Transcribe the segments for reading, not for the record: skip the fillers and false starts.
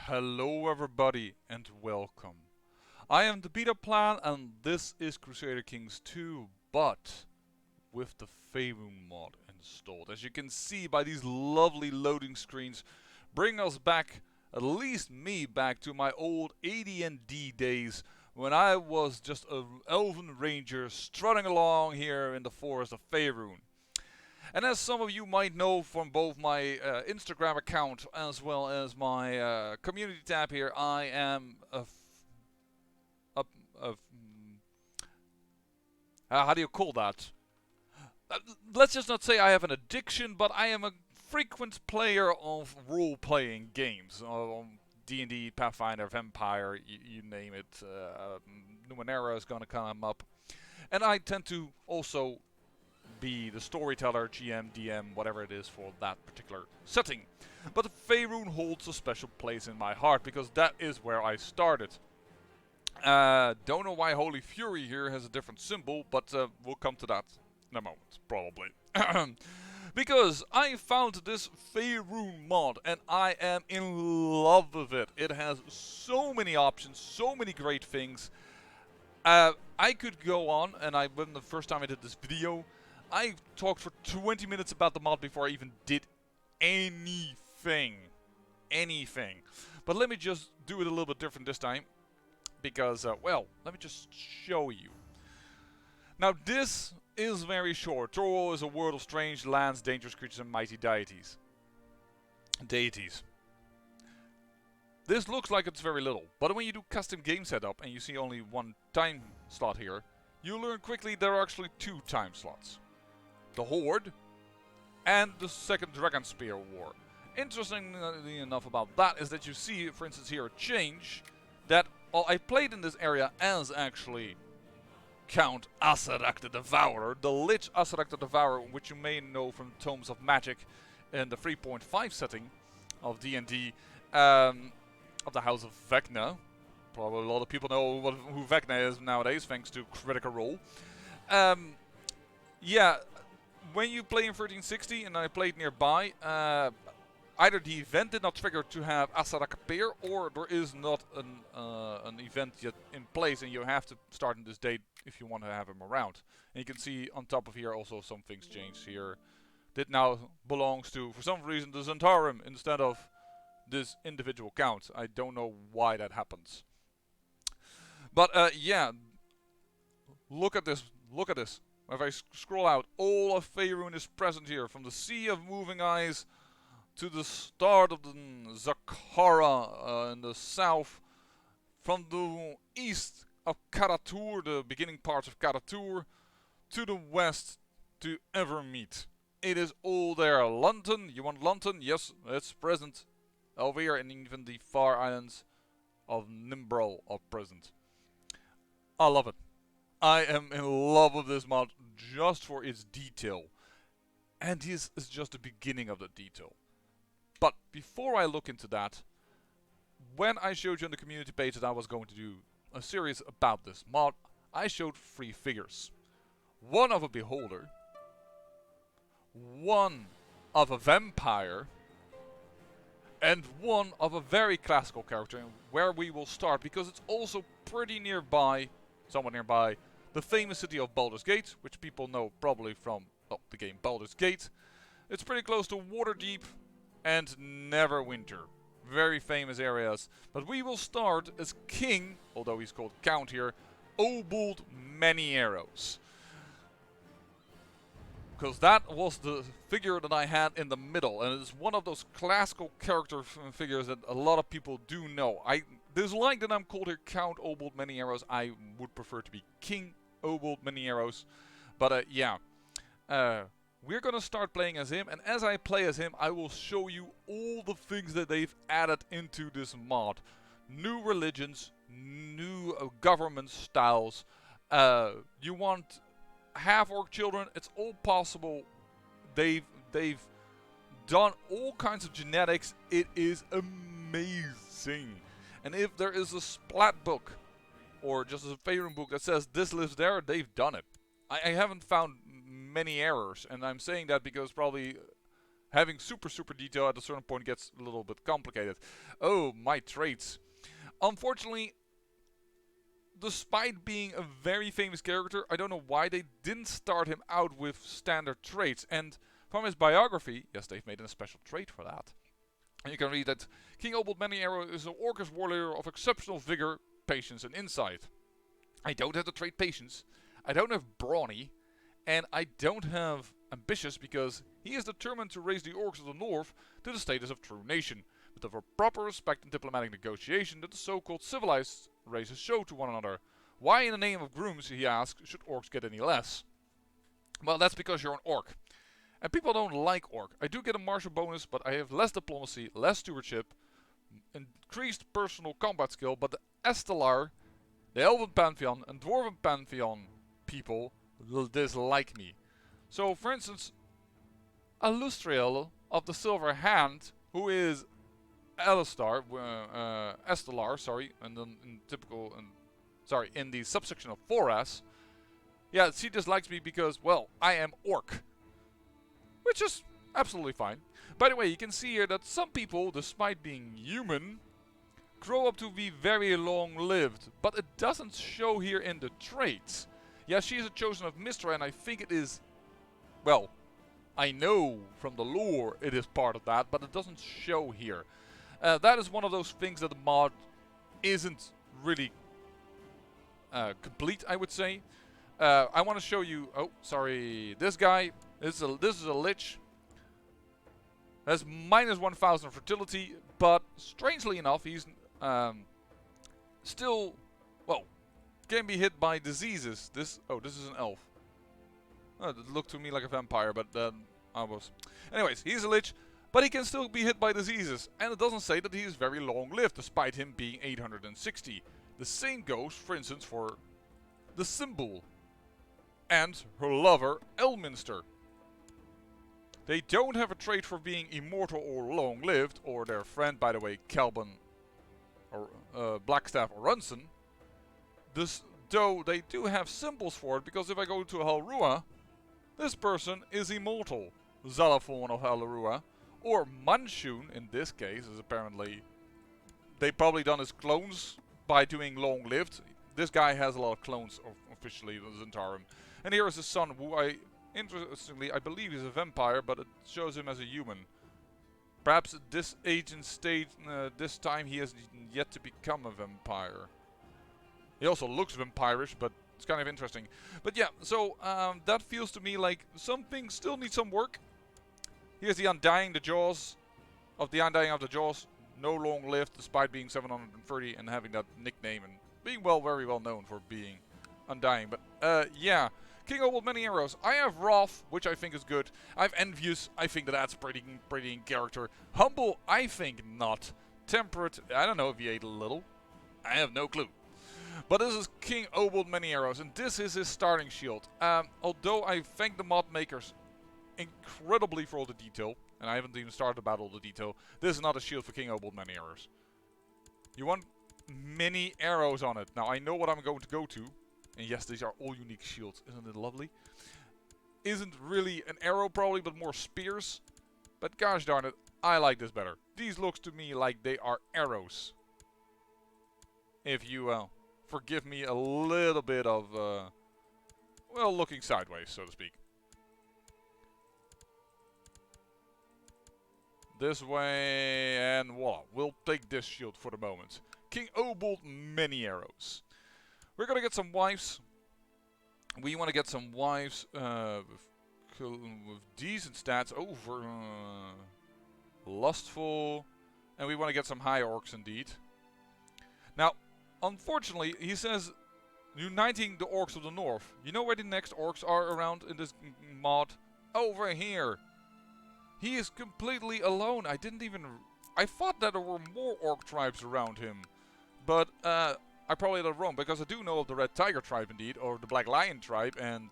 Hello everybody and welcome. I am the Beta Plan and this is Crusader Kings 2, but with the Faerûn mod installed. As you can see by these lovely loading screens, bring us back, at least me back to my old AD&D days when I was just an elven ranger strutting along here in the forest of Faerûn. And as some of you might know from both my Instagram account as well as my community tab here, I am how do you call that? Let's just not say I have an addiction, but I am a frequent player of role-playing games. D&D, Pathfinder, Vampire, you name it. Numenera is going to come up. And I tend to also be the storyteller, GM, DM, whatever it is for that particular setting. But Faerûn holds a special place in my heart because that is where I started. Don't know why Holy Fury here has a different symbol, but we'll come to that in a moment, probably. Because I found this Faerûn mod and I am in love with it. It has so many options, so many great things. I could go on, and when the first time I did this video, I talked for 20 minutes about the mod before I even did anything. But let me just do it a little bit different this time. Because, well, let me just show you. Now this is very short. Toro is a world of strange lands, dangerous creatures and mighty deities. This looks like it's very little. But when you do custom game setup and you see only one time slot here, you learn quickly there are actually two time slots. The Horde, and the second Dragon Spear War. Interestingly enough about that is that you see, for instance here, a change that I played in this area as actually Count Asarak the Devourer, the Lich Asarak the Devourer, which you may know from Tomes of Magic in the 3.5 setting of D&D of the House of Vecna. Probably a lot of people know who Vecna is nowadays, thanks to Critical Role. Yeah. When you play in 1360 and I played nearby, either the event did not trigger to have Asarak appear, or there is not an event yet in place and you have to start in this date if you want to have him around. And you can see on top of here also some things changed here. That now belongs to, for some reason, the Zentarum instead of this individual count. I don't know why that happens. But yeah, look at this, look at this. If I scroll out, all of Faerûn is present here, from the Sea of Moving Eyes to the start of the Zakara in the south, from the east of Karatur, the beginning parts of Karatur, to the west to Evermeet. It is all there. London, you want London? Yes, it's present over here, and even the far islands of Nimbrel are present. I love it. I am in love with this mod just for its detail. And this is just the beginning of the detail. But before I look into that, when I showed you on the community page that I was going to do a series about this mod, I showed 3 figures. One of a beholder, one of a vampire, and one of a very classical character, where we will start because it's also pretty nearby, somewhat nearby, the famous city of Baldur's Gate, which people know probably from the game Baldur's Gate. It's pretty close to Waterdeep and Neverwinter. Very famous areas. But we will start as King, although he's called Count here, Obould Many-Arrows. Because that was the figure that I had in the middle, and it's one of those classical character figures that a lot of people do know. I dislike that I'm called here Count Obould Many-Arrows. I would prefer to be King Obould Many-Arrows. But yeah, we're gonna start playing as him, and as I play as him, I will show you all the things that they've added into this mod. New religions, new government styles. You want half-orc children, it's all possible. They've done all kinds of genetics. It is amazing. And if there is a splat book, or just a Faerûn book that says this lives there, they've done it. I haven't found many errors, and I'm saying that because probably having super detail at a certain point gets a little bit complicated. Oh, my traits. Unfortunately, despite being a very famous character, I don't know why they didn't start him out with standard traits. And from his biography, yes, they've made a special trait for that. And you can read that King Obould Many-Arrows is an orcish warrior of exceptional vigor, patience and insight. I don't have the trait patience, I don't have brawny, and I don't have ambitious because he is determined to raise the orcs of the north to the status of true nation, with a proper respect and diplomatic negotiation that the so-called civilized races show to one another. Why in the name of grooms, he asks, should orcs get any less? Well, that's because you're an orc. And people don't like orc. I do get a martial bonus, but I have less diplomacy, less stewardship, increased personal combat skill, but the Estelar, the Elven Pantheon and Dwarven Pantheon people will dislike me. So, for instance, Alustriel of the Silver Hand, who is Estelar, and then in the subsection of Foras, yeah, she dislikes me because, well, I am orc. Which is absolutely fine. By the way, you can see here that some people, despite being human, grow up to be very long-lived. But it doesn't show here in the traits. Yeah, she is a chosen of Mystra, and I think it is... Well, I know from the lore it is part of that, but it doesn't show here. That is one of those things that the mod isn't really complete, I would say. I want to show you... Oh, sorry. This guy... This is a Lich. Has minus 1000 fertility, but strangely enough, he's still, well, can be hit by diseases. This is an elf. Oh, it looked to me like a vampire, but I was. Anyways, he's a Lich, but he can still be hit by diseases, and it doesn't say that he is very long-lived, despite him being 860. The same goes, for instance, for the Symbol and her lover, Elminster. They don't have a trait for being immortal or long-lived, or their friend, by the way, Kelban, or Blackstaff or Runson. Though they do have symbols for it, because if I go to Halrua, this person is immortal. Zalaphon of Halrua, or Manshun, in this case, is apparently... They probably done his clones by doing long-lived. This guy has a lot of clones, officially, Zentarum. And here is his son, who interestingly, I believe he's a vampire, but it shows him as a human. Perhaps at this age and stage, this time he has yet to become a vampire. He also looks vampirish, but it's kind of interesting. But yeah, so that feels to me like some things still need some work. Here's the Undying, the Jaws. Of the Undying of the Jaws. No long lived, despite being 730 and having that nickname and being very well known for being Undying. But yeah. King Obould Many-Arrows. I have Wrath, which I think is good. I have Envious. I think that's pretty in character. Humble, I think not. Temperate, I don't know if he ate a little. I have no clue. But this is King Obould Many-Arrows, and this is his starting shield. Although I thank the mod makers incredibly for all the detail, and I haven't even started about all the detail, this is not a shield for King Obould Many-Arrows. You want many arrows on it. Now I know what I'm going to go to. And yes, these are all unique shields. Isn't it lovely? Isn't really an arrow probably, but more spears. But gosh darn it, I like this better. These looks to me like they are arrows. If you forgive me a little bit of, well, looking sideways, so to speak. This way, and voila. We'll take this shield for the moment. King Obould Many-Arrows. We're gonna get some wives. We want to get some wives with decent stats over lustful, and we want to get some high orcs indeed. Now, unfortunately, he says uniting the orcs of the north. You know where the next orcs are around in this mod? Over here. He is completely alone. I thought that there were more orc tribes around him, but I probably had it wrong, because I do know of the Red Tiger tribe indeed, or the Black Lion tribe, and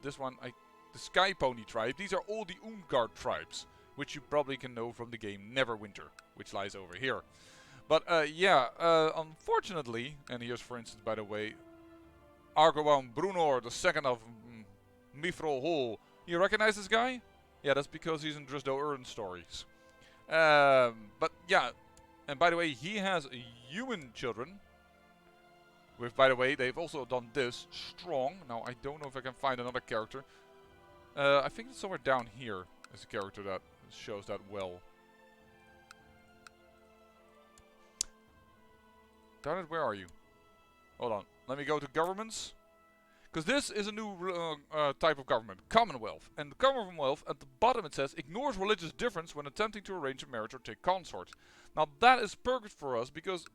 this one, the Sky Pony tribe. These are all the Umgard tribes, which you probably can know from the game Neverwinter, which lies over here. But yeah, unfortunately, and here's for instance, by the way, Argowan Brunor, the second of Mithril Hall. You recognize this guy? Yeah, that's because he's in Drisdo Urn stories. But yeah, and by the way, he has human children. With, by the way, they've also done this strong. Now I don't know if I can find another character. I think it's somewhere down here is a character that shows that well. Darn it, where are you? Hold on. Let me go to governments. Because this is a new type of government. Commonwealth. And the Commonwealth, at the bottom it says, ignores religious difference when attempting to arrange a marriage or take consort. Now that is perfect for us because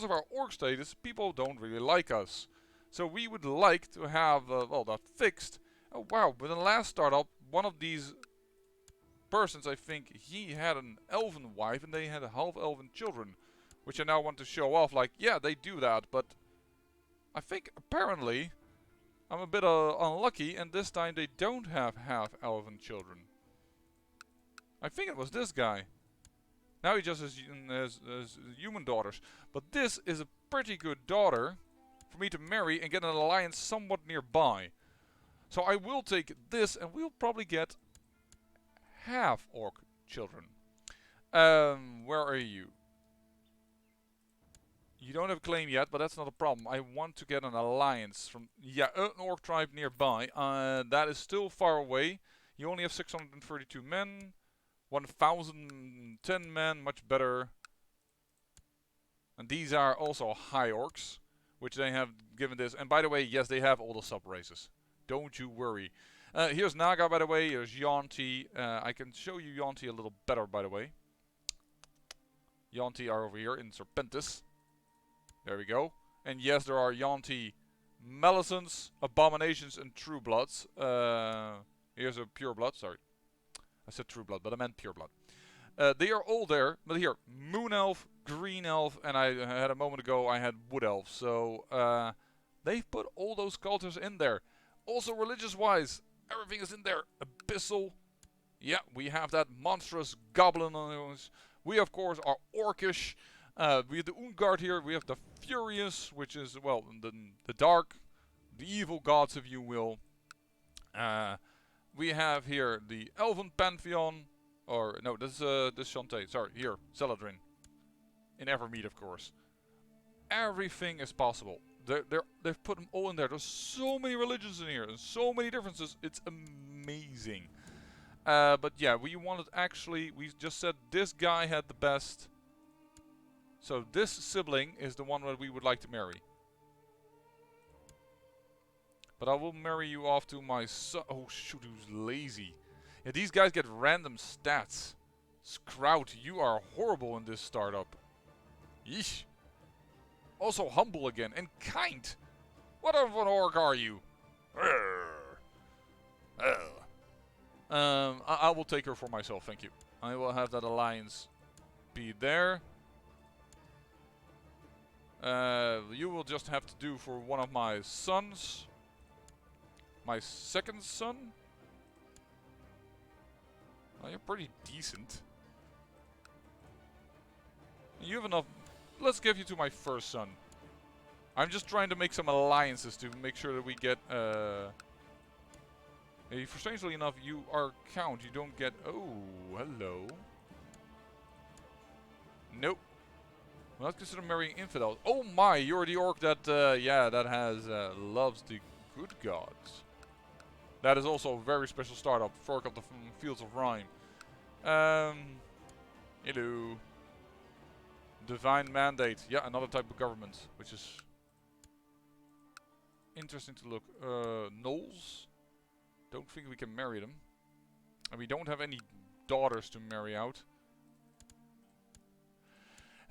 of our orc status, people don't really like us. So we would like to have, well, that fixed. Oh wow, with the last startup, one of these persons, I think he had an elven wife and they had half-elven children. Which I now want to show off, like, yeah, they do that, but I think apparently I'm a bit unlucky and this time they don't have half-elven children. I think it was this guy. Now he just has human daughters. But this is a pretty good daughter for me to marry and get an alliance somewhat nearby. So I will take this and we'll probably get half-orc children. Where are you? You don't have a claim yet, but that's not a problem. I want to get an alliance from, yeah, an orc tribe nearby. That is still far away. You only have 632 men. 1010 men, much better. And these are also high orcs, which they have given this. And by the way, yes, they have all the sub-races. Don't you worry. Here's Naga, by the way. Here's Yuan-ti. I can show you Yuan-ti a little better, by the way. Yuan-ti are over here in Serpentis. There we go. And yes, there are Yuan-ti Melisons, Abominations, and True Bloods. Here's a Pure Blood, sorry. I said True Blood, but I meant Pure Blood. They are all there, but here, Moon Elf, Green Elf, and I had a moment ago, I had Wood Elf. So, they've put all those cultures in there. Also, religious-wise, everything is in there. Abyssal. Yeah, we have that monstrous goblin on us. We, of course, are Orcish. We have the Ungard here, we have the Furious, which is, well, the dark, the evil gods, if you will. We have here the Elven Pantheon, or, no, this is Shantae, sorry, here, Celadrin. In Evermeet, of course. Everything is possible. They've put them all in there. There's so many religions in here, and so many differences, it's amazing. But yeah, we wanted actually, we just said this guy had the best. So this sibling is the one that we would like to marry. But I will marry you off to my son. Oh shoot, who's lazy. Yeah, these guys get random stats. Sprout, you are horrible in this startup. Yeesh. Also humble again, and kind. What of an orc are you? I will take her for myself, thank you. I will have that alliance be there. You will just have to do for one of my sons. My second son? Well, you're pretty decent. You have enough. Let's give you to my first son. I'm just trying to make some alliances to make sure that we get. Strangely enough, you are count. You don't get. Oh, hello. Nope. Well, let's consider marrying infidels. Oh my, you're the orc that, that has loves the good gods. That is also a very special startup. Fork of the Fields of Rhyme. Hello. Divine Mandate. Yeah, another type of government, which is interesting to look. Gnolls. Don't think we can marry them. And we don't have any daughters to marry out.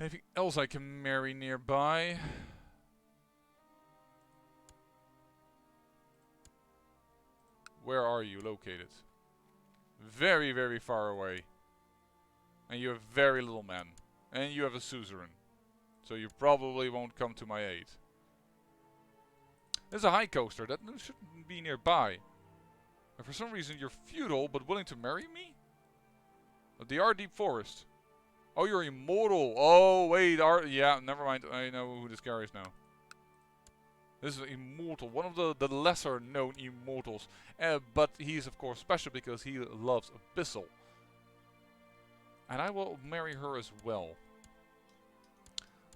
Anything else I can marry nearby? Where are you located? Very, very far away. And you have very little men. And you have a suzerain. So you probably won't come to my aid. There's a high coaster that shouldn't be nearby. And for some reason you're feudal but willing to marry me? The R Deep Forest. Oh, you're immortal. Oh, wait. Yeah, never mind. I know who this guy is now. This is immortal, one of the lesser known immortals. But he's of course special because he loves Abyssal. And I will marry her as well.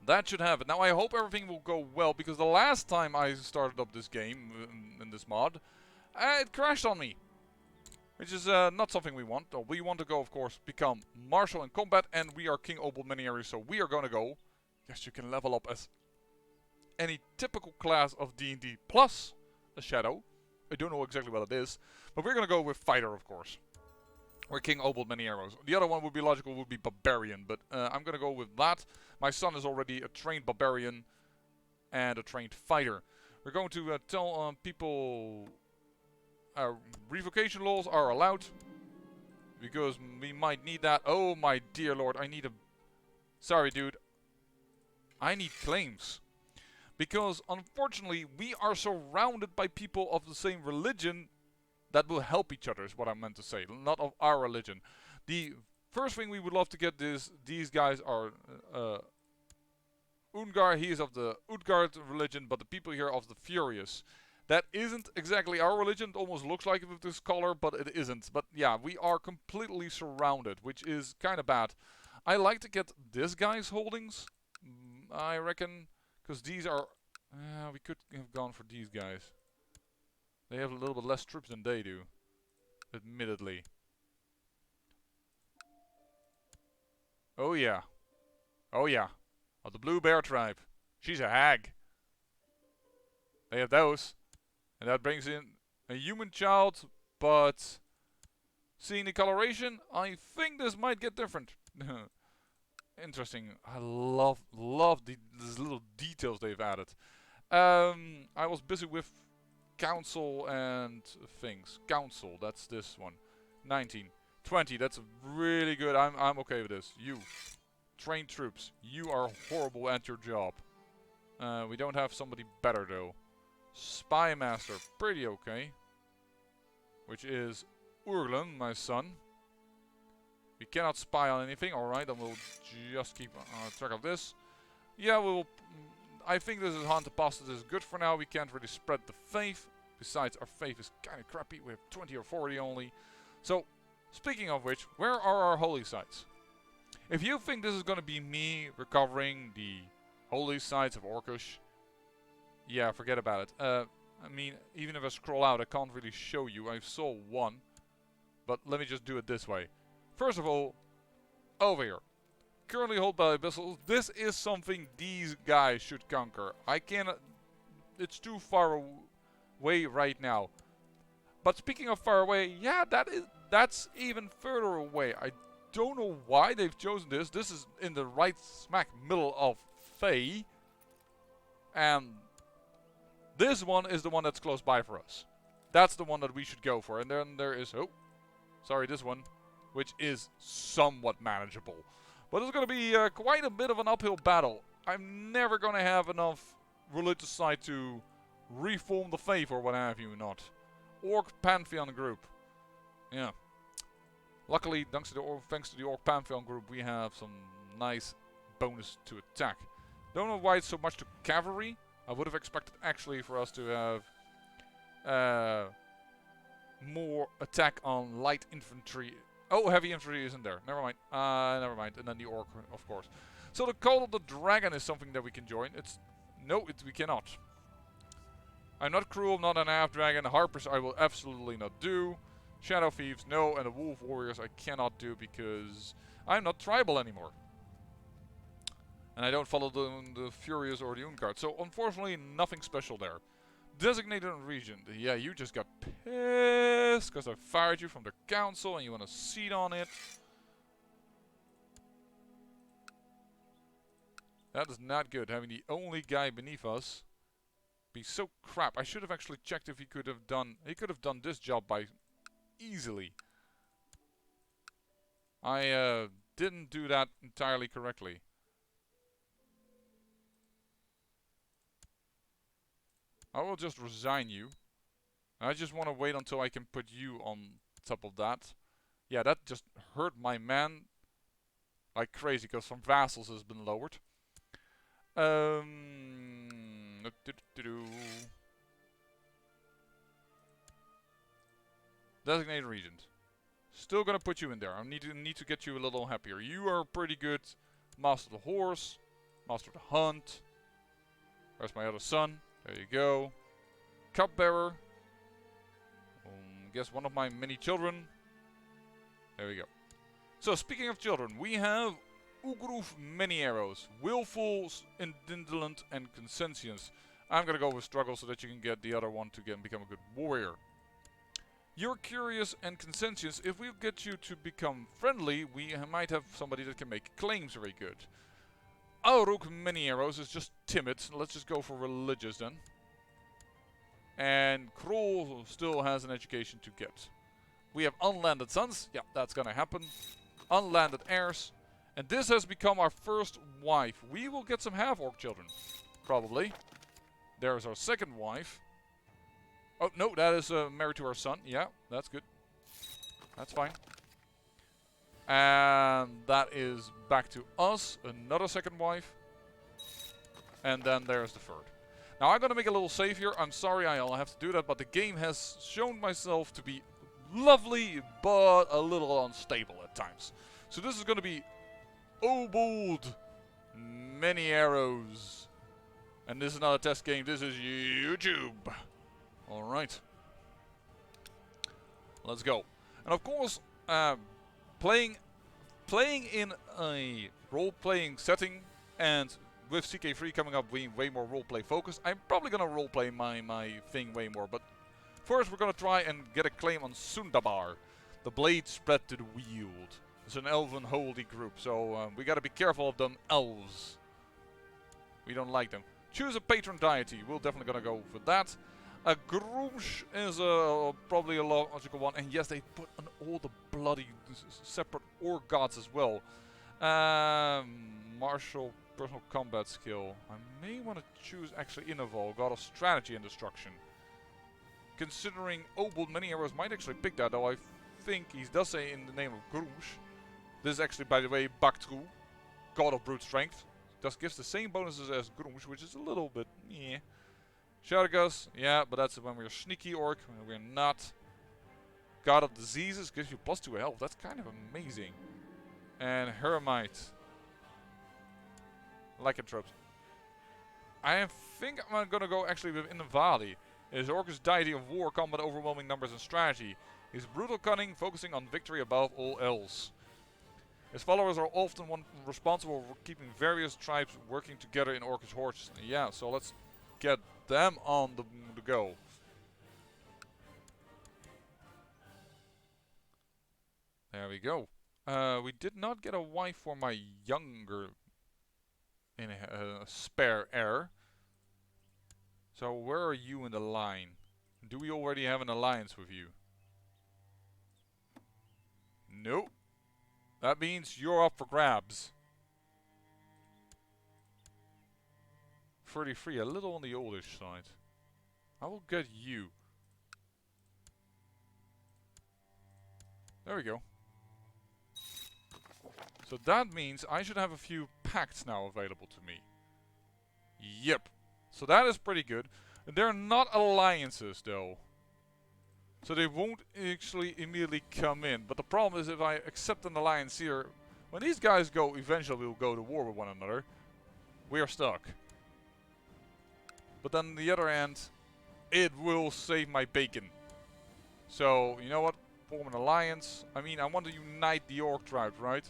That should have it. Now I hope everything will go well, because the last time I started up this game, in this mod, it crashed on me. Which is not something we want. We want to go, of course, become martial in combat, and we are King Obould Many-Arrows, so we are going to go. Yes, you can level up as any typical class of D&D plus a shadow. I don't know exactly what it is, but we're going to go with fighter, of course. We're King Obould Many-Arrows. The other one would be logical, would be barbarian, but I'm going to go with that. My son is already a trained barbarian and a trained fighter. We're going to tell people revocation laws are allowed, because we might need that. Oh my dear lord, I need a... Sorry dude. I need claims. Because unfortunately we are surrounded by people of the same religion that will help each other, is what I meant to say. Not of our religion. The first thing we would love to get is, these guys are Ungar, he is of the Utgard religion, but the people here of the Furious. That isn't exactly our religion, it almost looks like it with this color, but it isn't. But yeah, we are completely surrounded, which is kind of bad. I like to get this guy's holdings, I reckon, because these are... we could have gone for these guys. They have a little bit less troops than they do, admittedly. Oh yeah. Oh yeah. Of the Blue Bear tribe. She's a hag. They have those. And that brings in a human child, but seeing the coloration, I think this might get different. Interesting. I love these little details they've added. I was busy with council and things. Council, that's this one. 19. 20, that's really good. I'm okay with this. You. Trained troops. You are horrible at your job. We don't have somebody better though. Spy Master, pretty okay. Which is Urglen, my son. We cannot spy on anything, alright, then we'll just keep track of this. Yeah, I think this is Haunted Pasta, this is good for now. We can't really spread the faith. Besides, our faith is kind of crappy. We have 20 or 40 only. So, speaking of which, where are our holy sites? If you think this is going to be me recovering the holy sites of Orkush, yeah, forget about it. I mean, even if I scroll out, I can't really show you. I saw one. But let me just do it this way. First of all, over here. Currently held by Abyssal. This is something these guys should conquer. I cannot... It's too far away right now. But speaking of far away, yeah, that's even further away. I don't know why they've chosen this. This is in the right smack middle of Fae. And this one is the one that's close by for us. That's the one that we should go for. And then there is... Oh, sorry, this one. Which is somewhat manageable. But it's going to be quite a bit of an uphill battle. I'm never going to have enough religious side to reform the faith or what have you not. Orc Pantheon group. Yeah. Luckily, thanks to the Orc Pantheon group, we have some nice bonus to attack. Don't know why it's so much to cavalry. I would have expected actually for us to have more attack on light infantry. Oh, heavy infantry isn't there. Never mind. Never mind. And then the orc, of course. So the Call of the Dragon is something that we can join. We cannot. I'm not cruel, not an half dragon. Harpers I will absolutely not do. Shadow Thieves, no. And the Wolf Warriors I cannot do because I'm not tribal anymore. And I don't follow the Furious or the Ungard. So unfortunately, nothing special there. Designated region. Yeah, you just got pissed because I fired you from the council and you want a seat on it. That is not good, having the only guy beneath us be so crap. I should have actually checked if he could have done this job by easily. I didn't do that entirely correctly. I will just resign you. I just want to wait until I can put you on top of that. Yeah, that just hurt my man like crazy because some vassals has been lowered. Designated regent. Still gonna put you in there. I need to get you a little happier. You are pretty good. Master the horse. Master the hunt. Where's my other son? There you go. Cupbearer. Guess one of my many children. There we go. So speaking of children, we have Obould Many-Arrows. Willful, indolent, and conscientious. I'm gonna go with struggle so that you can get the other one to become a good warrior. You're curious and conscientious. If we get you to become friendly, we might have somebody that can make claims very good. Obould Many-Arrows is just timid. Let's just go for religious then. And Kroll still has an education to get. We have unlanded sons. Yeah, that's gonna happen. Unlanded heirs. And this has become our first wife. We will get some half-orc children. Probably. There's our second wife. Oh, no, that is married to our son. Yeah, that's good. That's fine. And that is back to us. Another second wife. And then there's the third. Now, I'm going to make a little save here. I'm sorry I'll have to do that, but the game has shown myself to be lovely, but a little unstable at times. So this is going to be Obould Many-Arrows. And this is not a test game. This is YouTube. Alright. Let's go. And of course, playing in a role-playing setting and with CK3 coming up being way more role-play focused, I'm probably going to role-play my thing way more. But first we're going to try and get a claim on Sundabar. The blade spread to the wield. It's an elven holy group, so we got to be careful of them elves. We don't like them. Choose a patron deity. We're definitely going to go for that. A Grumsh is probably a logical one. And yes, they put on all the bloody separate orc gods as well. Martial personal combat skill. I may want to choose actually Innoval, god of strategy and destruction. Considering Obould Many-Arrows might actually pick that, though I think he does say in the name of Grumsh. This is actually, by the way, Baktru, god of brute strength. Just gives the same bonuses as Grumsh, which is a little bit meh. Shargus, yeah, but that's when we're sneaky orc, when we're not. God of diseases gives you +2 health. That's kind of amazing. And Hermite. Lycanthropes. I think I'm gonna go actually with Invali. His Orcus deity of war, combat, overwhelming numbers, and strategy. He's brutal cunning, focusing on victory above all else. His followers are often responsible for keeping various tribes working together in Orcus hordes. Yeah, so let's get them on the go. There we go. We did not get a wife for my younger spare heir. So where are you in the line? Do we already have an alliance with you? Nope. That means you're up for grabs. 33, a little on the oldish side. I will get you. There we go. So that means I should have a few pacts now available to me. Yep. So that is pretty good. They're not alliances though. So they won't actually immediately come in. But the problem is if I accept an alliance here, when these guys go, eventually we'll go to war with one another. We are stuck. But then on the other end, it will save my bacon. So, you know what? Form an alliance. I mean, I want to unite the orc tribe, right?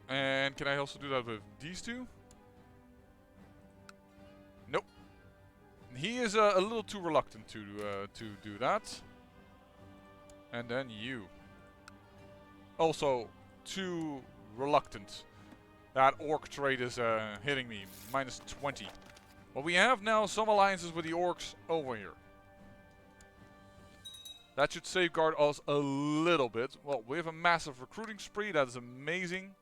And can I also do that with these two? Nope. He is a little too reluctant to do that. And then you. Also, too reluctant. That orc trait is hitting me. -20. But we have now some alliances with the orcs over here. That should safeguard us a little bit. Well, we have a massive recruiting spree. That is amazing.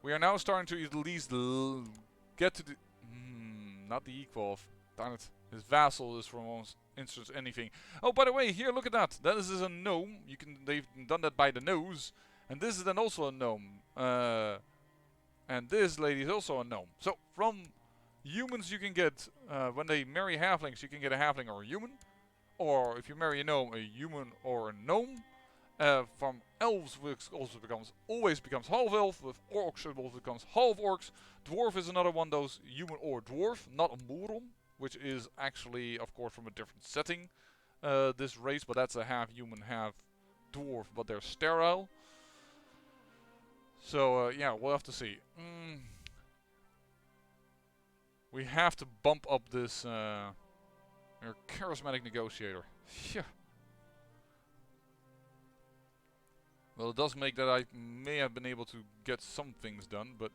We are now starting to at least get to the... Not the equal of, darn it. His vassal is from almost instance anything. Oh, by the way, here, look at that. That is a gnome. They've done that by the nose. And this is then also a gnome. And this lady is also a gnome. So, from humans you can get, when they marry halflings, you can get a halfling or a human. Or, if you marry a gnome, a human or a gnome. From elves, which also always becomes half-elf. With orcs, it also becomes half-orcs. Dwarf is another one, those human or dwarf, not a Murom. Which is actually, of course, from a different setting, this race. But that's a half-human, half-dwarf, but they're sterile. So, yeah, we'll have to see. We have to bump up this charismatic negotiator. Yeah. Well, it does make that I may have been able to get some things done, but...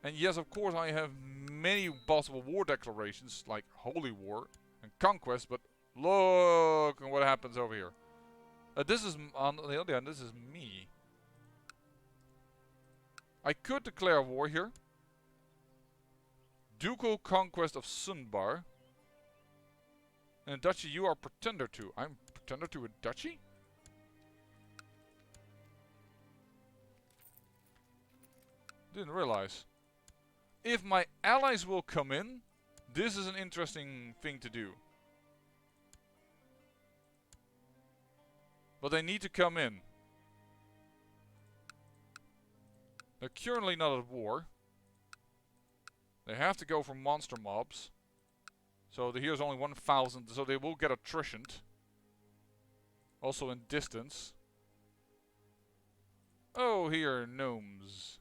And yes, of course, I have many possible war declarations, like Holy War and Conquest, but look at what happens over here. This is, on the other hand, this is me. I could declare war here. Ducal Conquest of Sunbar. And Duchy, you are pretender to. I'm pretender to a duchy? Didn't realize. If my allies will come in, this is an interesting thing to do. But they need to come in. They're currently not at war. They have to go for monster mobs. So here's only 1,000, so they will get attritioned. Also in distance. Oh, here are gnomes.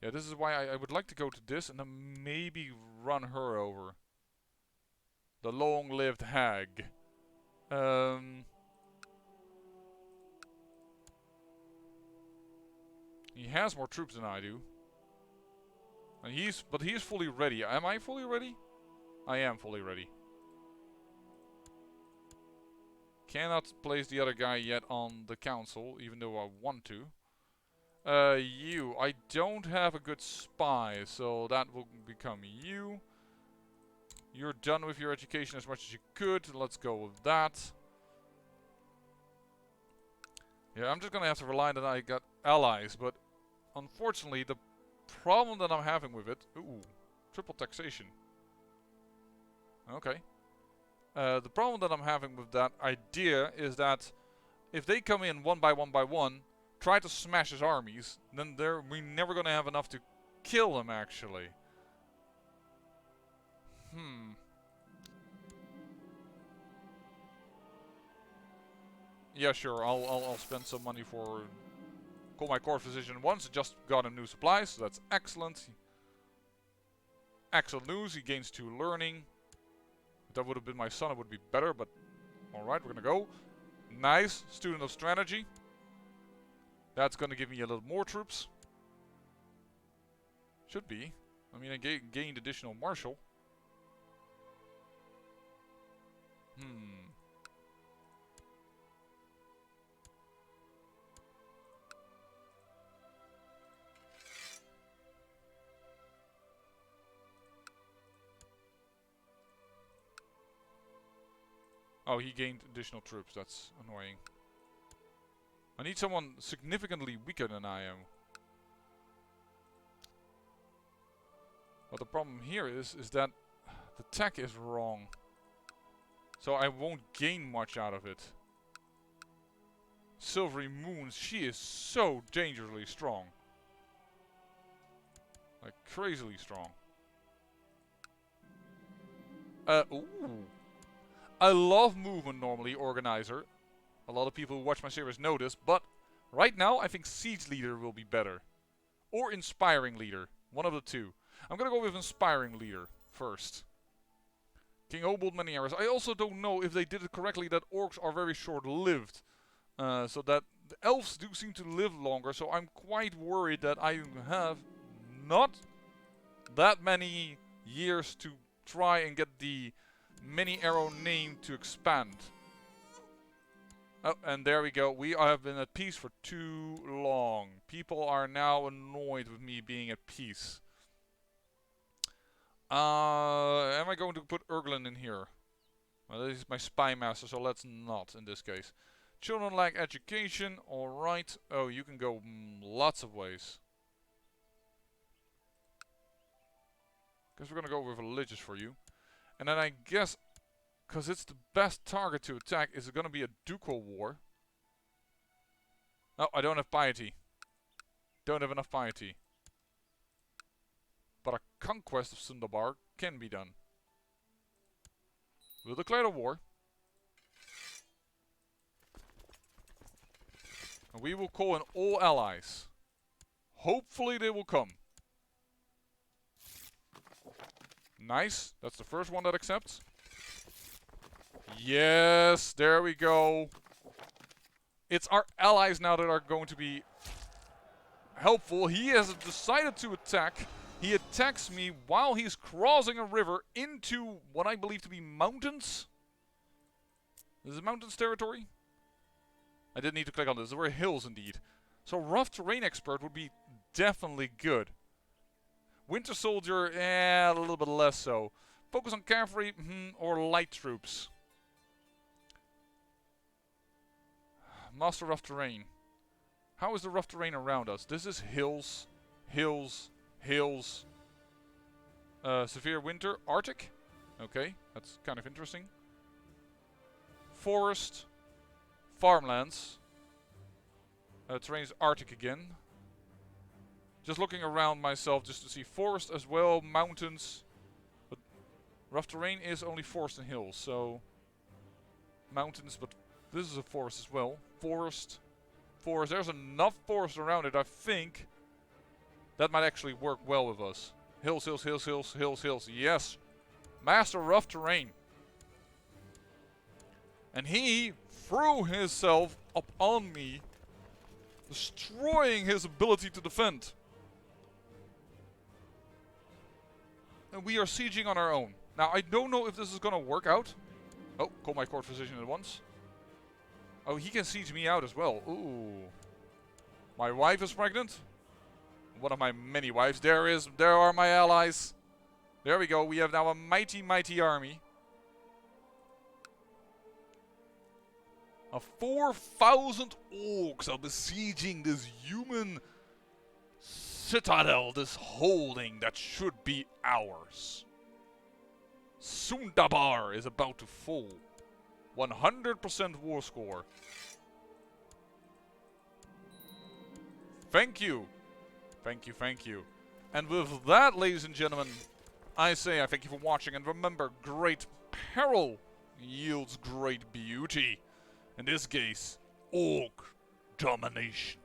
Yeah, this is why I would like to go to this and then maybe run her over. The long-lived hag. He has more troops than I do. And he's fully ready. Am I fully ready? I am fully ready. Cannot place the other guy yet on the council, even though I want to. You. I don't have a good spy, so that will become you. You're done with your education as much as you could. Let's go with that. Yeah, I'm just gonna have to rely that I got allies, but unfortunately the problem that I'm having with it... Ooh, triple taxation. Okay. The problem that I'm having with that idea is that if they come in one by one, try to smash his armies, then we're never gonna have enough to kill him actually. Yeah, sure. I'll spend some money for call my core physician once. Just got him new supplies, so that's excellent. Excellent news. He gains 2 learning. If that would have been my son, it would be better. But all right, we're gonna go. Nice, student of strategy. That's gonna give me a little more troops. Should be. I mean, I gained additional martial. Oh, he gained additional troops. That's annoying. I need someone significantly weaker than I am. But the problem here is that the tech is wrong. So I won't gain much out of it. Silvery Moons, she is so dangerously strong. Like crazily strong. Ooh. I love movement normally, Organizer. A lot of people who watch my series know this, but right now I think Siege Leader will be better. Or Inspiring Leader. One of the two. I'm gonna go with Inspiring Leader first. King Obould Many-Arrows. I also don't know if they did it correctly that orcs are very short-lived. So that the elves do seem to live longer, so I'm quite worried that I have not that many years to try and get the Many-Arrow name to expand. Oh, and there we go. We have been at peace for too long. People are now annoyed with me being at peace. Am I going to put Urglin in here? Well, this is my spy master, so let's not in this case. Children lack education. Alright. Oh, you can go lots of ways. Guess we're gonna go with religious for you. And then I guess, because it's the best target to attack, is it gonna be a ducal war? No, I don't have piety. Don't have enough piety. But a conquest of Sundabar can be done. We'll declare a war. And we will call in all allies. Hopefully they will come. Nice. That's the first one that accepts. Yes, there we go. It's our allies now that are going to be helpful. He has decided to attack. He attacks me while he's crossing a river into what I believe to be mountains. This is mountains territory. I didn't need to click on this. There were hills indeed. So rough terrain expert would be definitely good. Winter soldier, a little bit less so. Focus on cavalry or light troops. Master rough terrain. How is the rough terrain around us? This is hills, hills, hills. Severe winter, Arctic. Okay, that's kind of interesting. Forest, farmlands. Terrain is Arctic again. Just looking around myself just to see forest as well, mountains. But rough terrain is only forest and hills, so mountains, but this is a forest as well. Forest, forest. There's enough forest around it, I think. That might actually work well with us. Hills, hills, hills, hills, hills, hills. Yes. Master rough terrain. And he threw himself upon me, destroying his ability to defend. And we are sieging on our own. Now, I don't know if this is going to work out. Oh, call my court physician at once. Oh, he can siege me out as well. Ooh. My wife is pregnant. One of my many wives. There are my allies. There we go. We have now a mighty, mighty army. Of 4,000 orcs are besieging this human citadel, this holding that should be ours. Sundabar is about to fall. 100% war score. Thank you. Thank you, thank you. And with that, ladies and gentlemen, I say I thank you for watching. And remember, great peril yields great beauty. In this case, orc domination.